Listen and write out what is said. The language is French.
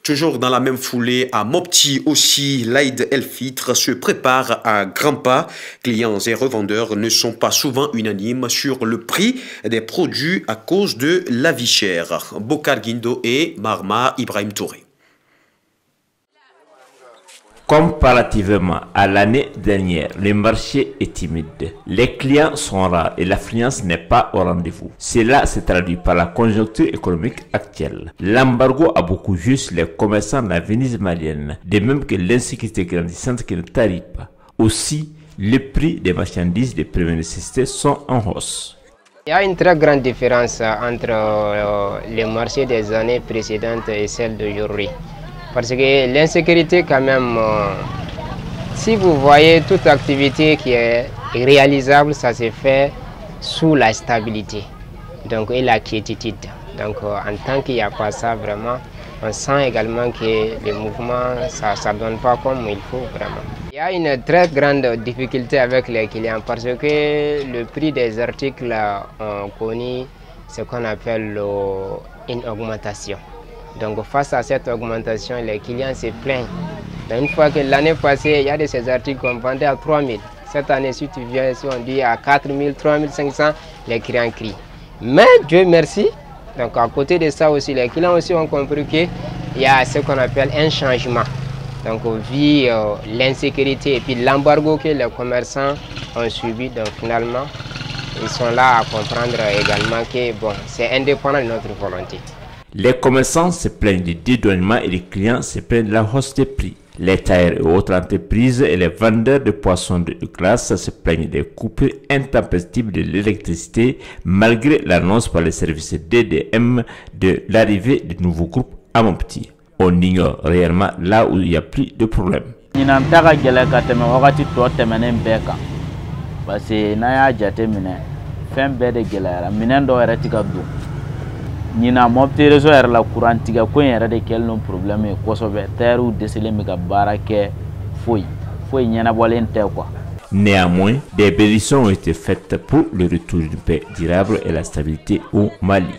Toujours dans la même foulée, à Mopti aussi, l'Aïd el-Fitr se prépare à grands pas. Clients et revendeurs ne sont pas souvent unanimes sur le prix des produits à cause de la vie chère. Bokar Guindo et Marma Ibrahim Touré. Comparativement à l'année dernière, le marché est timide. Les clients sont rares et l'affluence n'est pas au rendez-vous. Cela se traduit par la conjoncture économique actuelle. L'embargo a beaucoup joué sur les commerçants de la Venise malienne, de même que l'insécurité grandissante qui ne tarit pas. Aussi, les prix des marchandises de première nécessité sont en hausse. Il y a une très grande différence entre les marchés des années précédentes et celles d'aujourd'hui. Parce que l'insécurité quand même, si vous voyez toute activité qui est réalisable, ça se fait sous la stabilité donc, et la quiétude. Donc en tant qu'il n'y a pas ça vraiment, on sent également que les mouvements, ça ne donne pas comme il faut vraiment. Il y a une très grande difficulté avec les clients parce que le prix des articles ont connu ce qu'on appelle une augmentation. Donc face à cette augmentation, les clients se plaignent. Une fois que l'année passée, il y a de ces articles qu'on vendait à 3 000. Cette année, si tu viens ici, on dit à 4 000, 3 500, les clients crient. Mais Dieu merci, donc à côté de ça aussi, les clients aussi ont compris qu'il y a ce qu'on appelle un changement. Donc vu l'insécurité et puis l'embargo que les commerçants ont subi, donc finalement, ils sont là à comprendre également que bon, c'est indépendant de notre volonté. Les commerçants se plaignent du dédouanement et les clients se plaignent de la hausse des prix. Les tailleurs et autres entreprises et les vendeurs de poissons de glace se plaignent des coupures intempestives de l'électricité malgré l'annonce par les services DDM de l'arrivée de nouveaux groupes à Mopti. On ignore réellement là où il n'y a plus de problème. Nina Mopti réseau er la courantiga ko yere de quel non problème ko so be terre ou déceler me barake foi nyana bolen te quoi. Néanmoins, des pétitions ont été faites pour le retour d'une paix durable et la stabilité au Mali.